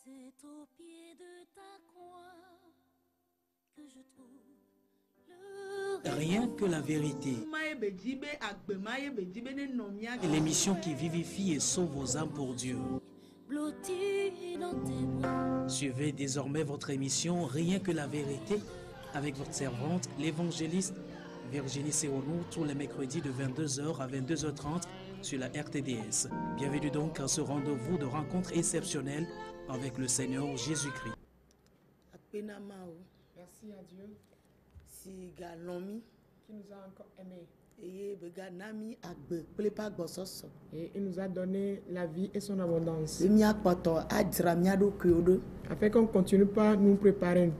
C'est au pied de ta croix que je trouve Rien que la vérité. Et l'émission qui vivifie et sauve vos âmes pour Dieu. blotti dans tes bras. Suivez désormais votre émission Rien que la vérité avec votre servante, l'évangéliste Virginie Seonou, tous les mercredis de 22h à 22h30 sur la RTDS. Bienvenue donc à ce rendez-vous de rencontre exceptionnelle avec le Seigneur Jésus-Christ. Merci à Dieu Si galomi qui nous a encore aimés. et Et il nous a donné la vie et son abondance. Afin qu'on ne continue pas à nous préparer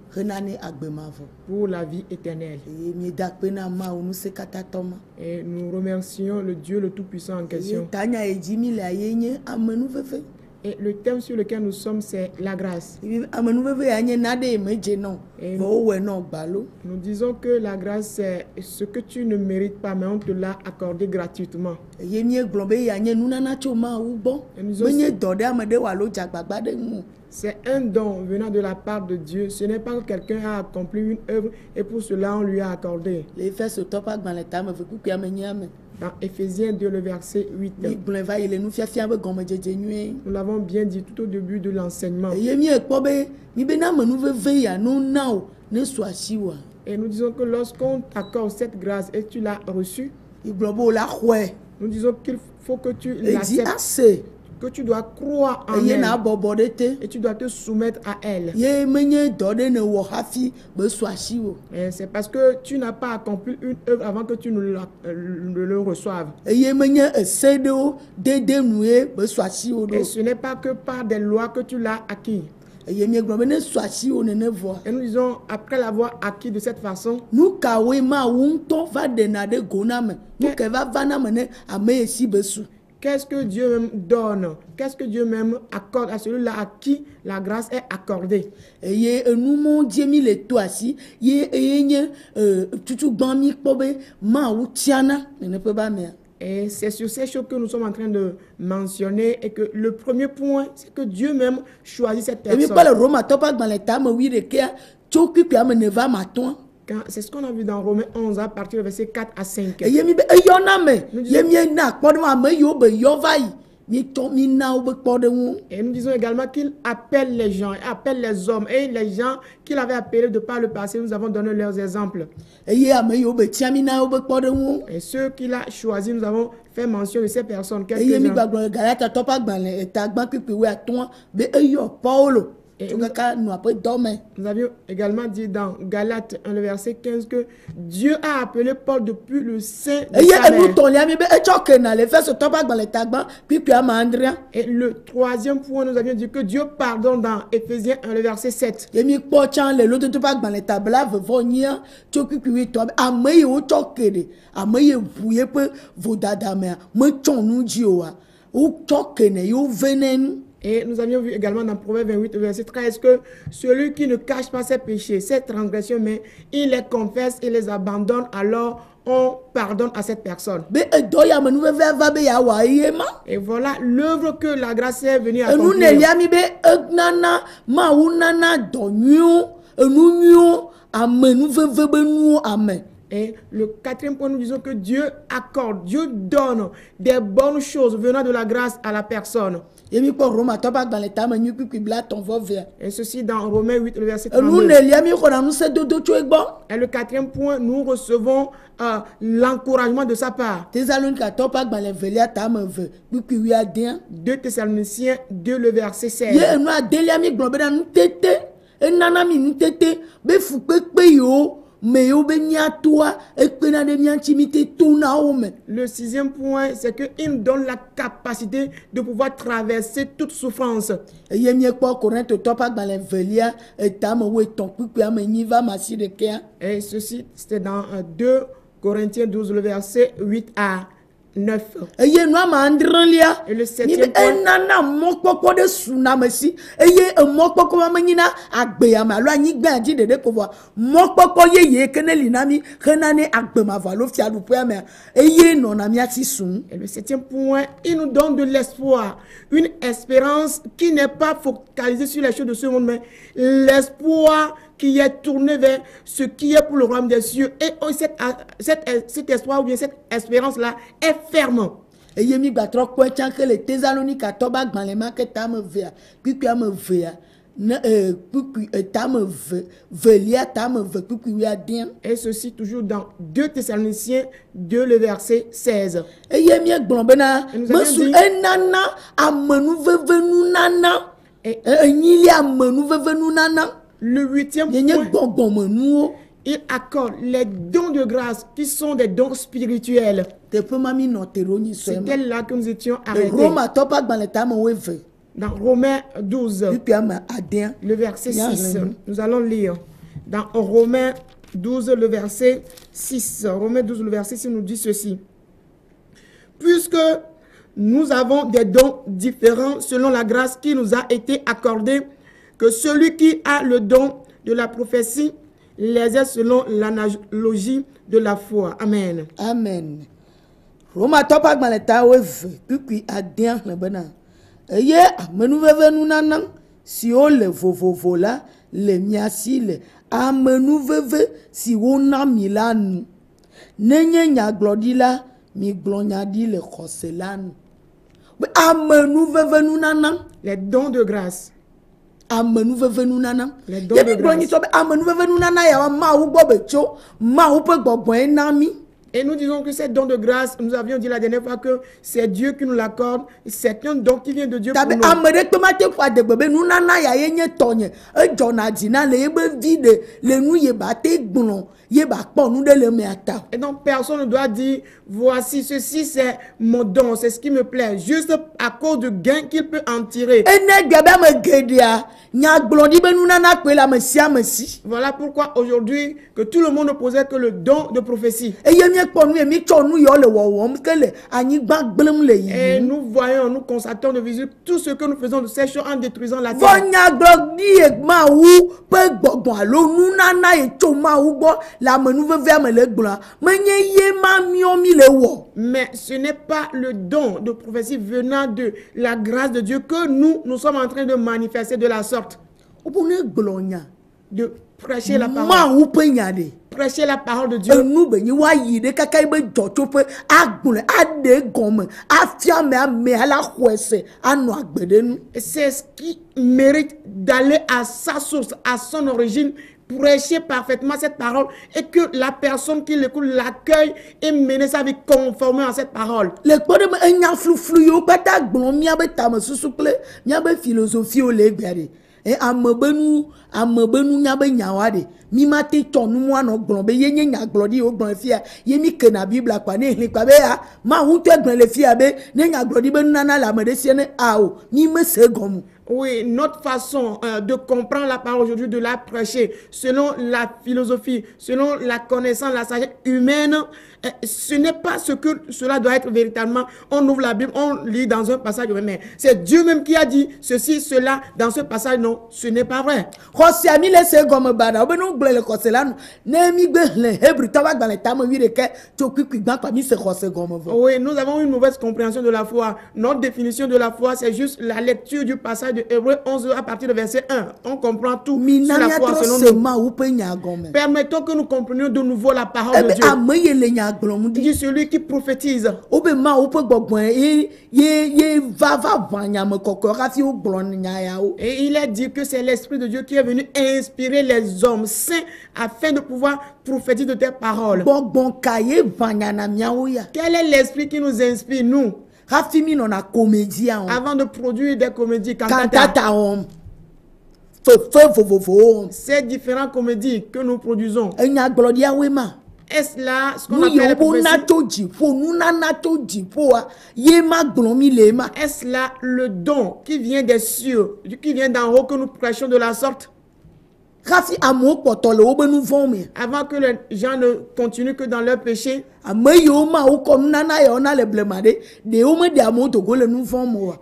pour la vie éternelle. Et nous remercions le Dieu le Tout-Puissant en question. Et le thème sur lequel nous sommes, c'est la grâce. Et nous disons que la grâce, c'est ce que tu ne mérites pas, mais on te l'a accordé gratuitement. Et nous c'est un don venant de la part de Dieu. Ce n'est pas que quelqu'un a accompli une œuvre et pour cela on lui a accordé. Dans Éphésiens 2, le verset 8. Nous l'avons bien dit tout au début de l'enseignement. Et nous disons que lorsqu'on t'accorde cette grâce et tu l'as reçue, nous disons qu'il faut que tu l'acceptes, que tu dois croire en elle et tu dois te soumettre à elle. Et c'est parce que tu n'as pas accompli une œuvre avant que tu ne le reçoives. Et ce n'est pas que par des lois que tu l'as acquis. Et nous disons, après l'avoir acquis de cette façon, qu'est-ce que Dieu même donne? Qu'est-ce que Dieu même accorde à celui-là à qui la grâce est accordée? Et c'est sur ces choses que nous sommes en train de mentionner et que le premier point, c'est que Dieu même choisit cette personne. C'est ce qu'on a vu dans Romains 11 à partir du verset 4 à 5. Et nous disons également qu'il appelle les gens, appelle les hommes. Et les gens qu'il avait appelés de par le passé, nous avons donné leurs exemples. Et ceux qu'il a choisis, nous avons fait mention de ces personnes. Nous avions également dit dans Galates 1, le verset 15 que Dieu a appelé Paul depuis le sein de sa mère. Et le troisième point, nous avions dit que Dieu pardonne dans Éphésiens 1, le verset 7. Et nous avions vu également dans Proverbe 28, verset 13, que celui qui ne cache pas ses péchés, ses transgressions, mais il les confesse et les abandonne, alors on pardonne à cette personne. Et voilà l'œuvre que la grâce est venue accomplir. Et le quatrième point, nous disons que Dieu accorde, Dieu donne des bonnes choses venant de la grâce à la personne. Et ceci dans Romains 8, le verset 32. Et le quatrième point, nous recevons l'encouragement de sa part. 2 Thessaloniciens 2, le verset 16. Le sixième point, c'est qu'il nous donne la capacité de pouvoir traverser toute souffrance. Et ceci, c'était dans 2 Corinthiens 12, le verset 8 à 9. Et le 7e point, il nous donne de l'espoir, une espérance qui n'est pas focalisée sur les choses de ce monde, mais l'espoir qui est tourné vers ce qui est pour le royaume des cieux. Et cet espoir ou bien cette espérance-là est ferme. Et yemi batro ko que les Thessaloniques à toba dans les marques tam vea puis am vea na puis tam velia tam ve puis ya bien. Et ceci toujours dans 2 Thessaloniciens 2 le verset 16. Et yemi gblobena masu enana amenu vevenu nana et nyili amenu vevenu nana. Le 8e point, il accorde les dons de grâce qui sont des dons spirituels. C'est là que nous étions arrêtés. Dans Romains 12, le verset 6, nous allons lire. Dans Romains 12, le verset 6, Romains 12, le verset 6 nous dit ceci. Puisque nous avons des dons différents selon la grâce qui nous a été accordée, que celui qui a le don de la prophétie les est selon l'analogie de la foi. Amen. Amen. Roma topa gbaleta wev puis adien le bana. Eye amenu veve nu nanang si o le vovovo la le miasi le amenu veve si wona milanu. Nenye nya glodi la mi glonya di le khoselanu. Amenu veve nu nanang les dons de grâce. Amenu vevenu nana. Les dons de grâce. Amenu vevenu nana ya ma ou bobecho ma ou pe gbogbo enami. Et nous disons que ces dons de grâce, nous avions dit la dernière fois que c'est Dieu qui nous l'accorde, c'est un don qui vient de Dieu pour nous. Amere tomate kwa de bebe nu nana ya yenye tonye e jona dina le yebe vide le nu ye bate gbon ye ba pon nu de le meata. Et donc personne ne doit dire voici ceci c'est mon don, c'est ce qui me plaît, juste à cause du gain qu'il peut en tirer. Ene gebe me gedia nya gblondi be nu nana pe la mesia mesi. Voilà pourquoi aujourd'hui que tout le monde ne posait que le don de prophétie. Et nous voyons, nous constatons de visu tout ce que nous faisons de ces choses en détruisant la terre. Mais ce n'est pas le don de prophétie venant de la grâce de Dieu que nous sommes en train de manifester de la sorte. De prêcher la parole. Prêcher la parole de Dieu. C'est ce qui mérite d'aller à sa source, à son origine, prêcher parfaitement cette parole et que la personne qui l'écoute l'accueille et mène sa vie conformément à cette parole. Et amebenu nyabe nyawade mi mate tonu mo ano gbon be yenye nya glodi o gbon fia yemi ke na bible kwa ne hli kwa be ya ma hu to gbon le fia be ne nya glodi be nana la me de siene ao mi me se gomu. Oui, notre façon de comprendre la parole aujourd'hui, de la prêcher, selon la philosophie, selon la connaissance, la sagesse humaine, ce n'est pas ce que cela doit être véritablement. On ouvre la Bible, on lit dans un passage, mais c'est Dieu même qui a dit ceci, cela, dans ce passage. Non, ce n'est pas vrai. Oui, nous avons une mauvaise compréhension de la foi. Notre définition de la foi, c'est juste la lecture du passage de Hébreux 11 à partir du verset 1. On comprend tout sur la foi selon nous. Permettons que nous comprenions de nouveau la parole de Dieu. Il dit celui qui prophétise. Et il a dit que c'est l'Esprit de Dieu qui est venu inspirer les hommes saints afin de pouvoir prophétiser de telles paroles. Quel est l'Esprit qui nous inspire, nous? Avant de produire des comédies, ces différentes comédies que nous produisons, est-ce là ce qu'on appelle est-ce là le don qui vient des cieux, qui vient d'en haut, que nous prêchons de la sorte? Avant que les gens ne continuent que dans leur péché,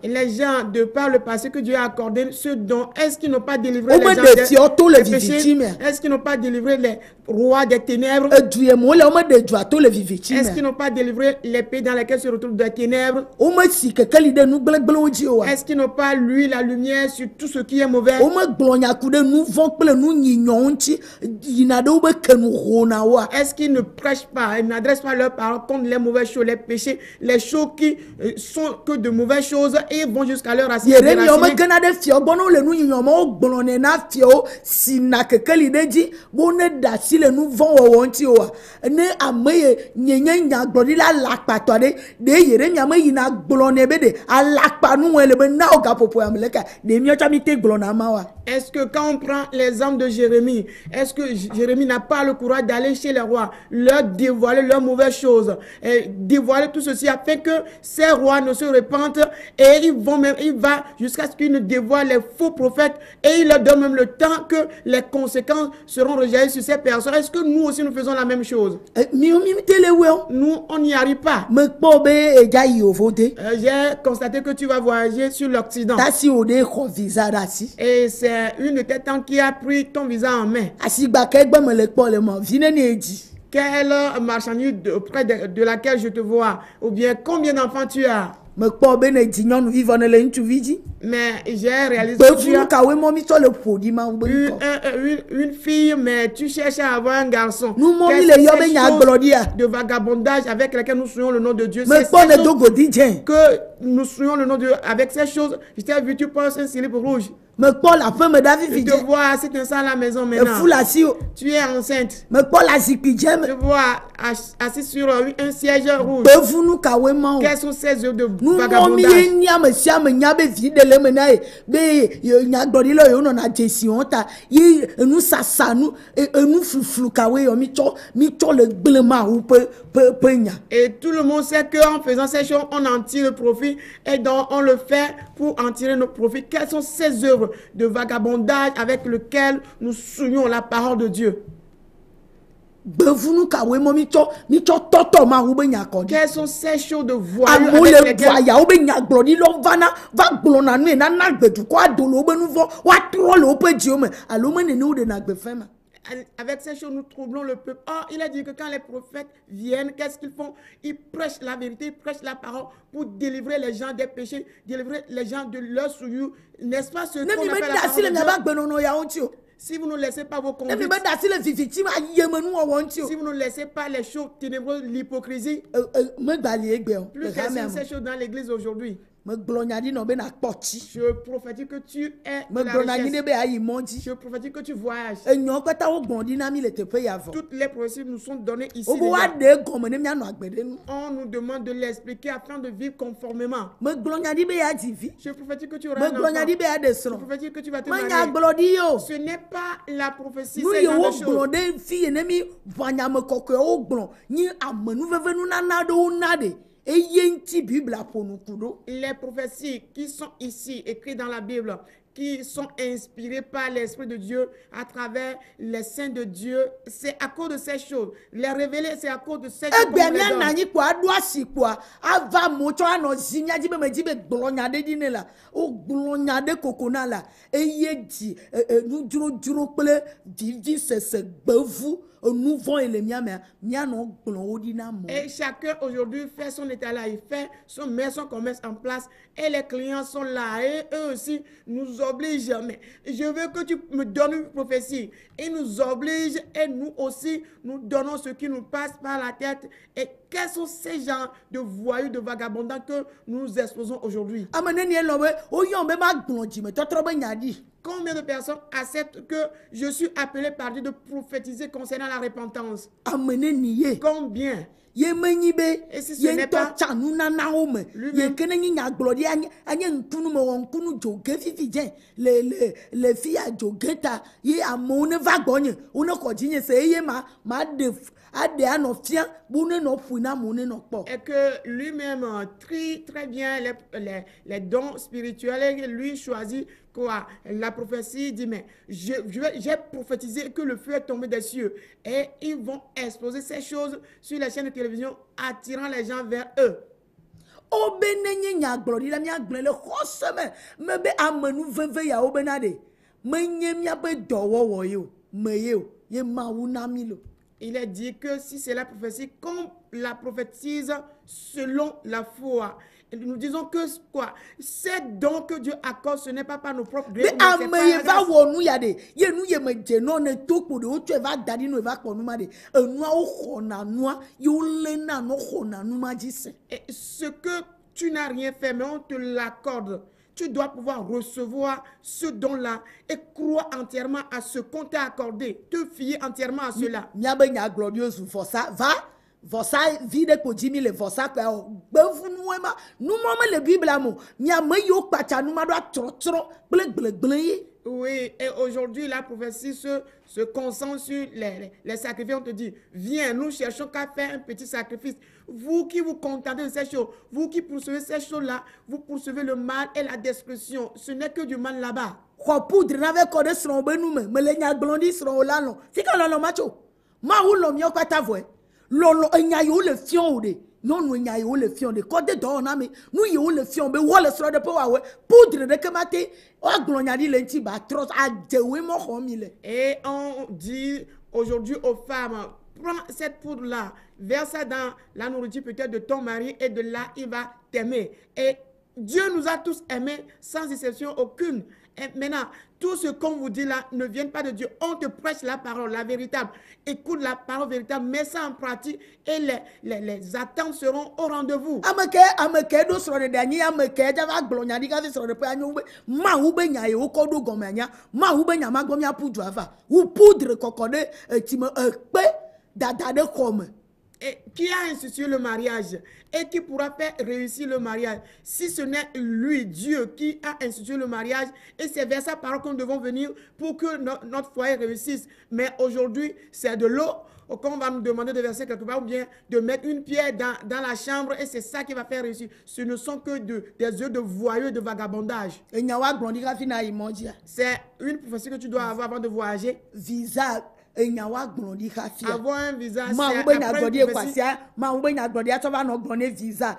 les gens, de par le passé que Dieu a accordé, ce don, est-ce qu'ils n'ont pas délivré les gens des péchés? Est-ce qu'ils n'ont pas délivré les rois des ténèbres? Est-ce qu'ils n'ont pas délivré les pays dans lesquels se retrouvent des ténèbres? Est-ce qu'ils n'ont pas lu la lumière sur tout ce qui est mauvais? Est-ce qu'ils ne prêchent pas, ils n'adressent pas leurs paroles contre les mauvaises choses, les péchés, les choses qui sont que de mauvaises choses et vont jusqu'à leur racine? Est-ce que quand on prend l'exemple de Jérémie, est-ce que Jérémie n'a pas le courage d'aller chez les rois, leur dévoiler leurs mauvaises choses, et dévoiler tout ceci afin que ces rois ne se repentent, et il va jusqu'à ce qu'ils ne dévoilent les faux prophètes, et il leur donne même le temps que les conséquences seront rejaillies sur ces personnes? Est-ce que nous aussi nous faisons la même chose? Nous, on n'y arrive pas. J'ai constaté que tu vas voyager sur l'Occident. Et c'est une de tes tantes qui a pris ton visa en main. Quelle marchandise auprès de laquelle je te vois? Ou bien combien d'enfants tu as? Mais j'ai réalisé que tu as une fille, mais tu cherches à avoir un garçon. De vagabondage avec lesquelles nous souillons le nom de Dieu. Que nous souillons le nom de Dieu. Avec ces choses, je t'ai vu, tu penses un slip rouge. Je te vois assis à la maison maintenant. Tu es enceinte. Je vois assis sur un siège rouge. Quels sont ces œuvres de vagabondage? Et tout le monde sait qu'en faisant ces choses, on en tire le profit. Et donc, on le fait pour en tirer nos profits. Quelles sont ces œuvres de vagabondage avec lesquelles nous souillons la parole de Dieu? Quelles sont ces choses de voyous avec avec ces choses, nous troublons le peuple. Or, il a dit que quand les prophètes viennent, qu'est-ce qu'ils font? Ils prêchent la vérité, ils prêchent la parole pour délivrer les gens des péchés, délivrer les gens de leur souillure. N'est-ce pas ce qu'on appelle la parole de Dieu? Si vous ne laissez pas vos conduites, si vous ne laissez pas les choses ténébreuses, l'hypocrisie, plus quelles sont ces choses dans l'église aujourd'hui? Je prophétise que tu es la richesse. Je prophétise que tu voyages. Toutes les prophéties nous sont données ici. On nous demande de l'expliquer afin de vivre conformément. Je prophétise que tu auras un enfant. Je prophétise que tu vas te marier. Ce n'est pas la prophétie, c'est la chose. Les prophéties qui sont ici, écrites dans la Bible, qui sont inspirées par l'Esprit de Dieu à travers les saints de Dieu, c'est à cause de ces choses. Les révéler, c'est à cause de ces choses. Et chacun aujourd'hui fait son état là, il met son commerce en place et les clients sont là et eux aussi nous obligent. Mais je veux que tu me donnes une prophétie. Ils nous obligent et nous aussi nous donnons ce qui nous passe par la tête. Et quels sont ces gens de voyous, de vagabondants que nous exposons aujourd'hui? Combien de personnes acceptent que je suis appelé par Dieu de prophétiser concernant la repentance? Combien? Et si ce n'est pas lui-même, et que lui-même trie très bien les dons spirituels et lui choisit quoi? La prophétie dit, mais j'ai prophétisé que le feu est tombé des cieux et ils vont exposer ces choses sur la chaîne de télévision attirant les gens vers eux. Obenenye nyaglori la nyagle le khoseme mebe amenu veve ya obenade menye miabe dowo yo meyo ye maunamilo. Il est dit que si c'est la prophétie, qu'on la prophétise selon la foi. Et nous disons que quoi? C'est donc que Dieu accorde, ce n'est pas par nos propres gré. Mais ameye va wonu ya de ye nu ye me jeno ne topo de otu eva dadi no eva konuma de enua o khona noa yo lena no khona numa jise. Et ce que tu n'as rien fait, mais on te l'accorde. Tu dois pouvoir recevoir ce don-là et croire entièrement à ce qu'on t'a accordé. Te fier entièrement à cela. Miabe nya glorieuse vosa va vosa vide ko jimi le vosa kwa bevunuema nu mama le bible amo mia me yo pacha nu ma do trotro ble. Oui, et aujourd'hui, la prophétie se concentre sur les sacrifices. On te dit, viens, nous cherchons qu'à faire un petit sacrifice. Vous qui vous contentez de ces choses, vous qui poursuivez ces choses-là, vous poursuivez le mal et la destruction. Ce n'est que du mal là-bas. Ko poudre n'avait codé sur benume, me le nya glondi sur olano. Fika lolo macho. Ma ou lo mio kwata voe. Lolo nya yo le fion de. Non nous nya yo le fion de. Côté do na me, nous yo le fion be wole sur de power we. Poudre de kemate. O glonya di lenti ba tros a dewe mo homile. Et on dit aujourd'hui aux femmes, prends cette poudre-là, verse ça dans la nourriture peut-être de ton mari et de là il va t'aimer. Et Dieu nous a tous aimés sans exception aucune. Et maintenant, tout ce qu'on vous dit là ne vient pas de Dieu. On te prêche la parole, la véritable. Écoute la parole véritable, mets ça en pratique et les attentes seront au rendez-vous. Ameke do sur le dernier, ameke java glonya di gavi sur le poignon. Ma ube nya e okodo gomenya, ma ube nya ma gomia poudre ava. Ou poudre kokode time pe dada de comme. Et qui a institué le mariage et qui pourra faire réussir le mariage si ce n'est lui, Dieu, qui a institué le mariage et c'est vers sa parole que nous devons venir pour que notre foyer réussisse. Mais aujourd'hui, c'est de l'eau qu'on va nous demander de verser quelque part ou bien de mettre une pierre dans la chambre et c'est ça qui va faire réussir. Ce ne sont que des œufs de voyous et de vagabondage. C'est une prophétie que tu dois avoir avant de voyager. Visa. Avoir un visa, c'est après une visa.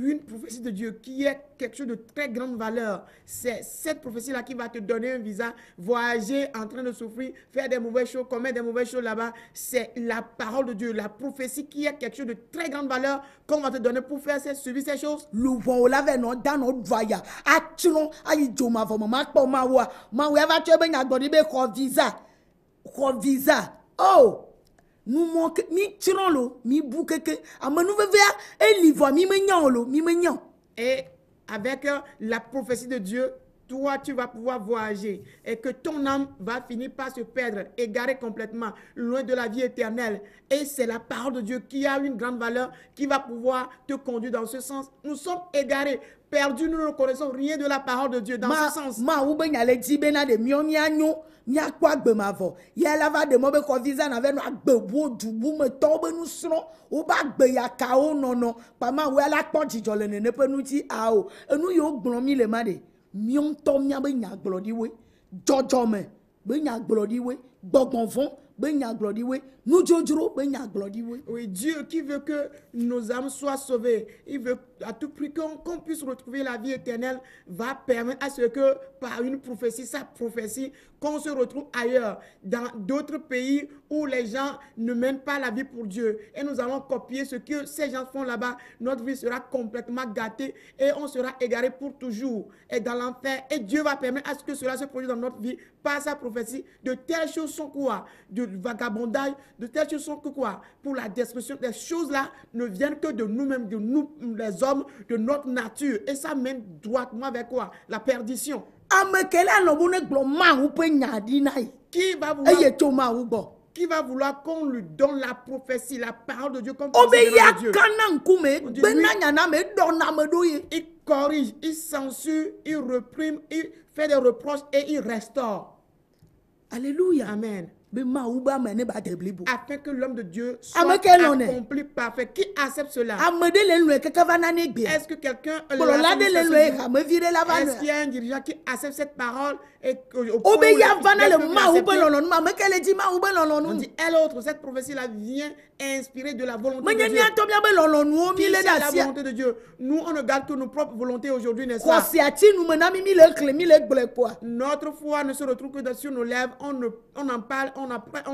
Une prophétie de Dieu qui est quelque chose de très grande valeur. C'est cette prophétie-là qui va te donner un visa, voyager en train de souffrir, faire des mauvaises choses, commettre des mauvaises choses là-bas. C'est la parole de Dieu, la prophétie qui est quelque chose de très grande valeur qu'on va te donner pour faire subir ces choses. Visa. Oh! Nous manquons, mi tirons mi boukeke, amanu vevea, et l'ivoire, mi menyan. Et avec la prophétie de Dieu, toi, tu vas pouvoir voyager et que ton âme va finir par se perdre, égarée complètement, loin de la vie éternelle. Et c'est la parole de Dieu qui a une grande valeur, qui va pouvoir te conduire dans ce sens. Nous sommes égarés, perdus, nous ne connaissons rien de la parole de Dieu dans ce sens. Mia kwa gbe mavo ya lava de mobe ko visa na ve no agbebo dubu me to be nu sro o ba gbe ya ka o nono pa ma we la po jijo le ne pe nu ti a o enu yo gbon mi le ma de mi on to mia be nya glodi we jojo me be nya glodi we gbogbon fun be nya glodi we nu jojuro be nya glodi we. Oui, Dieu qui veut que nos âmes soient sauvées, il veut à tout prix qu'on puisse retrouver la vie éternelle, va permettre à ce que par une prophétie, sa prophétie, qu'on se retrouve ailleurs, dans d'autres pays où les gens ne mènent pas la vie pour Dieu. Et nous allons copier ce que ces gens font là-bas. Notre vie sera complètement gâtée et on sera égaré pour toujours et dans l'enfer. Et Dieu va permettre à ce que cela se produise dans notre vie par sa prophétie. De telles choses sont quoi? De vagabondage, de telles choses sont que quoi? Pour la destruction. Des choses-là ne viennent que de nous-mêmes, de nous les hommes, de notre nature. Et ça mène droitement vers quoi? La perdition. Qui va vouloir qu'on lui donne la prophétie, la parole de Dieu comme Dieu. Il corrige, il censure, il reprime, il fait des reproches et il restaure. Alléluia. Amen. afin que l'homme de Dieu soit accompli parfait. Qui accepte cela? Est-ce que quelqu'un est-ce qu'il y a un dirigeant qui accepte cette parole et au point où on dit, elle autre, cette prophétie-là vient inspirée de la volonté de Dieu. Qui c'est la volonté de Dieu? Nous, on ne garde que nos propres volontés aujourd'hui, n'est-ce pas? Notre foi ne se retrouve que sur nos lèvres. On en parle, on la prêche.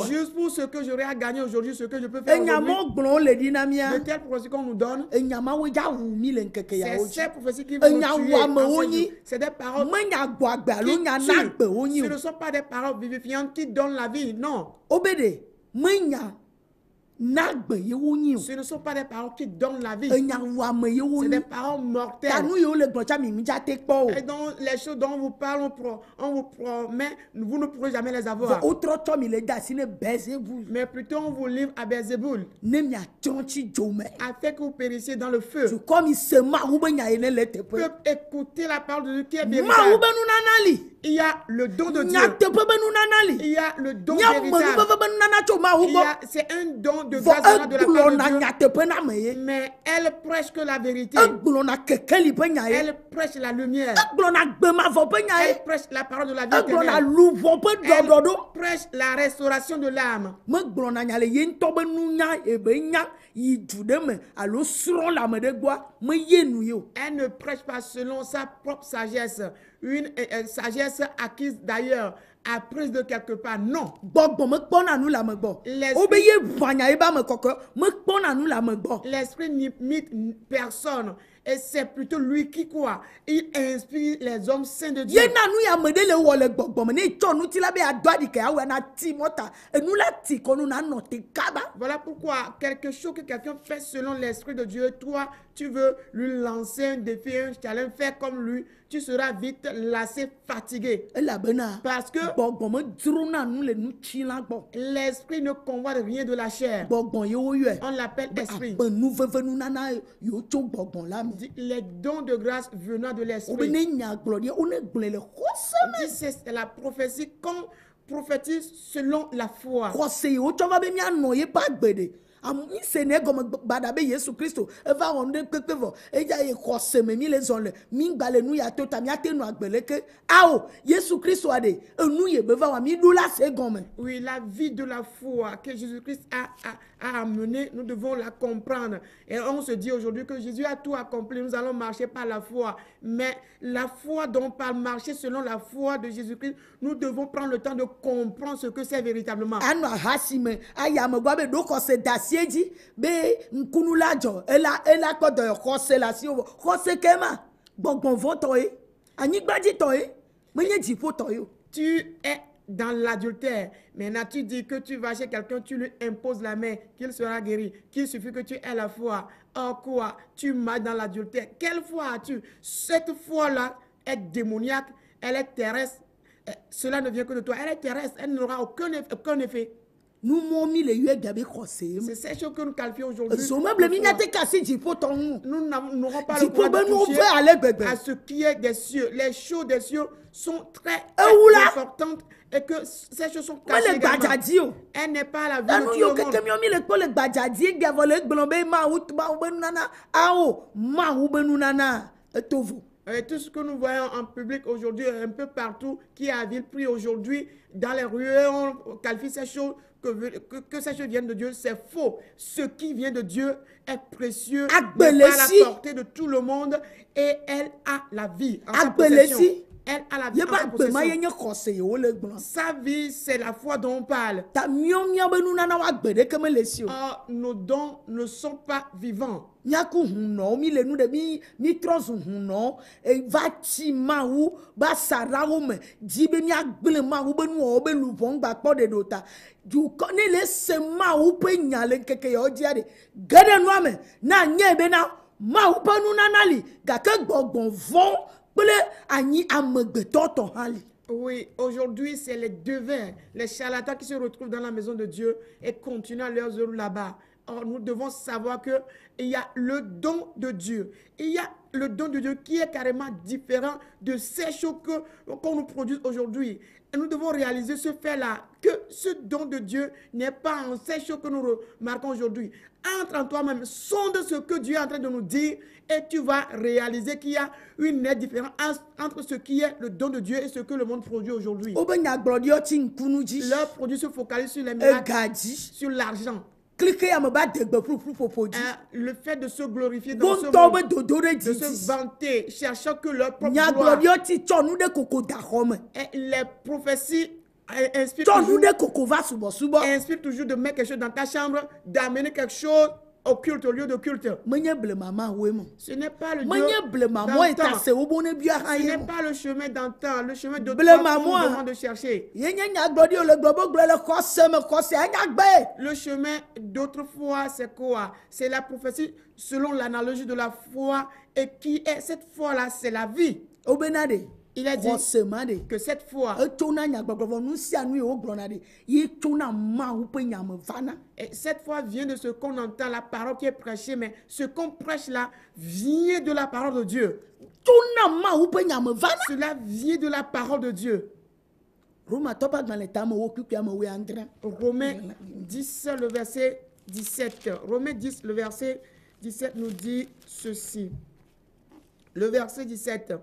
Juste pour ce que j'aurais à gagner aujourd'hui, ce que je peux faire aujourd'hui. De telles prophéties qu'on nous donne, c'est ces prophéties qui vont nous tuer. C'est des paroles qui tuent. Ce ne sont pas des paroles vivifiantes qui donnent la vie, non. Ce ne sont pas des paroles qui donnent la vie. C'est des paroles mortelles. Et donc, les choses dont on vous parle, on vous promet, vous ne pourrez jamais les avoir. Mais plutôt, on vous livre à Beelzéboul, afin que vous périssiez dans le feu. Écoutez la parole de Dieu qui est véritable. Il y a le don de Dieu. Il y a le don véritable. C'est un don de grâce de la part de Dieu. Mais elle prêche que la vérité. Elle prêche la lumière. Elle prêche la parole de la vie éternelle. Elle prêche la restauration de l'âme. Elle ne prêche pas selon sa propre sagesse. Une sagesse acquise d'ailleurs, apprise de quelque part. Non. L'esprit n'imite personne. Et c'est plutôt lui qui quoi? Il inspire les hommes saints de Dieu. Voilà pourquoi quelque chose que quelqu'un fait selon l'esprit de Dieu, toi, tu veux lui lancer un défi, un challenge, faire comme lui, tu seras vite lassé, fatigué. Parce que l'esprit ne convoite rien de la chair. On l'appelle esprit. Les dons de grâce venant de l'esprit. C'est la prophétie qu'on prophétise selon la foi. Oui, la vie de la foi que Jésus-Christ a amené, nous devons la comprendre. Et on se dit aujourd'hui que Jésus a tout accompli, nous allons marcher par la foi. Mais la foi dont on parle, marcher selon la foi de Jésus-Christ, nous devons prendre le temps de comprendre ce que c'est véritablement. Tu es dans l'adultère. Maintenant, tu dis que tu vas chez quelqu'un, tu lui imposes la main, qu'il sera guéri, qu'il suffit que tu aies la foi. Or quoi? Tu marches dans l'adultère. Quelle foi as-tu? Cette foi-là est démoniaque, elle est terrestre. Cela ne vient que de toi. Elle est terrestre, elle n'aura aucun effet. C'est ces choses que nous qualifions aujourd'hui. Nous n'aurons pas le droit de toucher à ce qui est des cieux. Les choses des cieux sont très importantes et que ces choses sont cachées également. Elle n'est pas la vie de tout le monde. Et tout ce que nous voyons en public aujourd'hui, un peu partout, qui est à Villeprix aujourd'hui, dans les rues, on qualifie ces choses, que ces choses viennent de Dieu, c'est faux. Ce qui vient de Dieu est précieux, n'est pas à la portée de tout le monde, et elle a la vie en sa possession. Elle a la vie en sa possession. Sa vie, c'est la foi dont on parle. Or, nos dons ne sont pas vivants. Oui, aujourd'hui, c'est les devins, les charlatans qui se retrouvent dans la maison de Dieu et continuent leurs œuvres là-bas. Or, nous devons savoir qu'il y a le don de Dieu. Il y a le don de Dieu qui est carrément différent de ces choses qu'on nous produit aujourd'hui. Et nous devons réaliser ce fait-là, que ce don de Dieu n'est pas en ces choses que nous remarquons aujourd'hui. Entre en toi-même, sonde ce que Dieu est en train de nous dire et tu vas réaliser qu'il y a une nette différence entre ce qui est le don de Dieu et ce que le monde produit aujourd'hui. Leurs produits se focalisent sur les miracles, sur l'argent. Le fait de se glorifier dans ce monde, de se vanter, cherchant que leur propre gloire. Et les prophéties inspirent toujours de mettre quelque chose dans ta chambre, d'amener quelque chose au culte, au lieu de culte. Ce n'est pas le Dieu d'antan. Ce n'est pas le chemin d'antan, le chemin de toi qu'on nous demande de chercher. Le chemin d'autrefois, c'est quoi? C'est la prophétie selon l'analogie de la foi. Et qui est cette foi-là? C'est la vie. Il a dit que cette foi, et cette foi vient de ce qu'on entend, la parole qui est prêchée, mais ce qu'on prêche là vient de la parole de Dieu. Cela vient de la parole de Dieu. Romains 10, le verset 17. Romains 10, le verset 17 nous dit ceci. Le verset 17.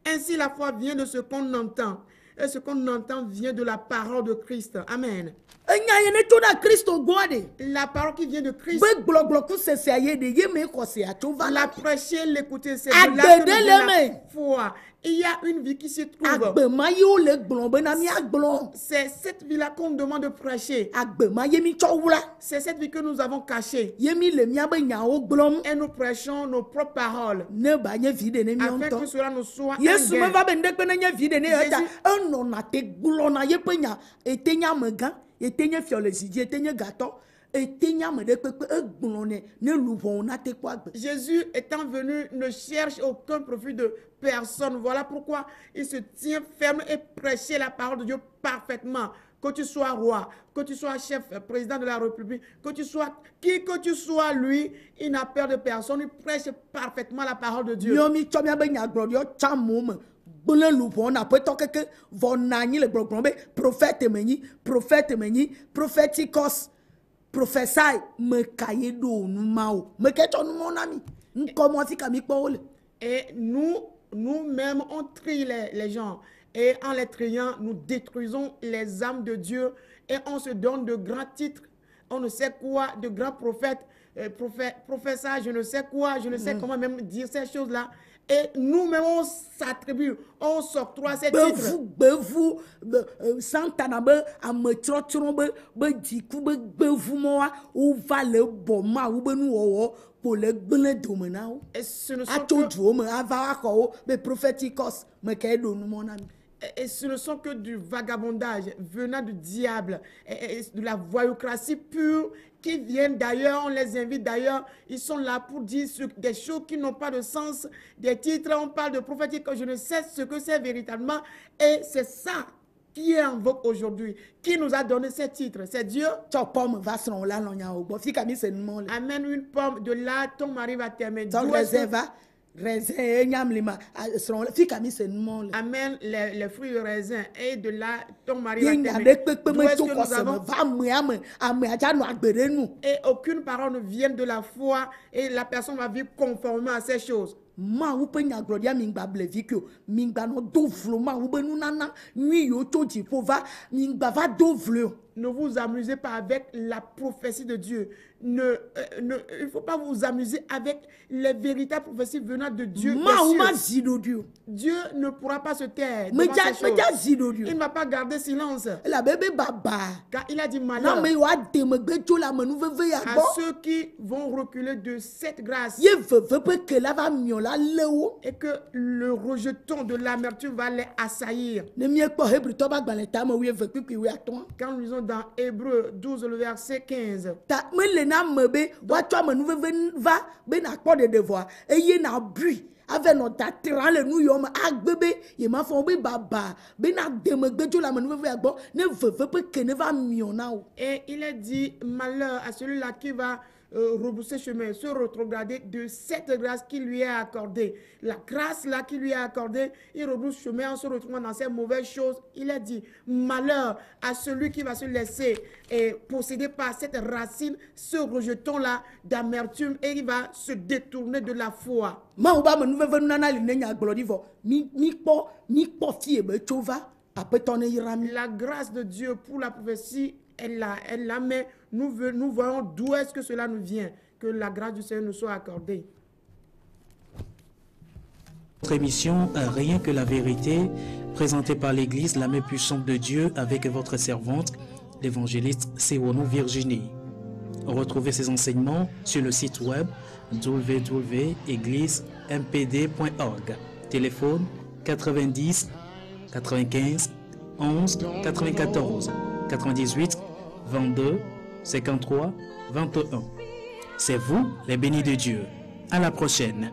Ainsi, la foi vient de ce qu'on entend. Et ce qu'on entend vient de la parole de Christ. Amen. La parole qui vient de Christ. La prêcher, l'écouter, c'est de là que la foi. Il y a une vie qui se trouve. C'est cette vie-là qu'on demande de prêcher. C'est cette vie que nous avons cachée. Et nous prêchons nos propres paroles. Afin que cela nous soit un Jésus étant venu ne cherche aucun profit de personne. Voilà pourquoi il se tient ferme et prêche la parole de Dieu parfaitement. Que tu sois roi, que tu sois chef, président de la République, que tu sois qui que tu sois, lui, il n'a peur de personne. Il prêche parfaitement la parole de Dieu. Et nous-mêmes, on trie les gens. Et en les triant, nous détruisons les âmes de Dieu. Et on se donne de grands titres. On ne sait quoi, de grands prophètes, professeurs, je ne sais quoi, je ne sais comment même dire ces choses-là. Et nous-mêmes, on s'attribue, on s'octroie ces titres. Et ce ne sont que du vagabondage venant du diable, et de la voyoucratie pure qui viennent d'ailleurs, on les invite d'ailleurs, ils sont là pour dire des choses qui n'ont pas de sens, des titres, on parle de prophétique, je ne sais ce que c'est véritablement, et c'est ça qui est en vogue aujourd'hui. Qui nous a donné ces titres? C'est Dieu. Amène une pomme, de là ton mari va t'aimer. Amène les fruits de raisin et de là ton mari va t'aimer. Et aucune parole ne vient de la foi et la personne va vivre conformément à ces choses. Ne vous amusez pas avec la prophétie de Dieu. Il ne faut pas vous amuser avec les véritables prophéties venant de Dieu. Dieu ne pourra pas se taire devant ces choses. Il ne va pas garder silence. Car il a dit malheur à ceux qui vont reculer de cette grâce. Et que le rejeton de l'amertume va les assaillir. Quand nous lisons dans Hébreux 12, le verset 15. avec notre attirant le nous yom agbebe ye ma fon be baba be na demegbe jo la menu ve agbo ne veut pe que ne va miona o. Et il est dit malheur à celui-là qui va rebousser chemin, se rétrograder de cette grâce qui lui est accordée. La grâce là qui lui est accordée, il rebrousse chemin en se retrouvant dans ces mauvaises choses. Il est dit malheur à celui qui va se laisser posséder par cette racine, ce rejeton là d'amertume, et il va se détourner de la foi. Ma oba me nouveau venu nana li nenya glorivo mi po fie be chova après ton irami. La grâce de Dieu pour la prophétie, elle l'a, mais nous voyons d'où est-ce que cela nous vient, que la grâce du Seigneur nous soit accordée. Notre émission Rien que la vérité, présentée par l'Église, la main puissante de Dieu, avec votre servante, l'évangéliste Sewono Virginie. Retrouvez ces enseignements sur le site web www.égliseMPD.org. Téléphone 90 95 11 94 98 22 53 21. C'est vous les bénis de Dieu. À la prochaine.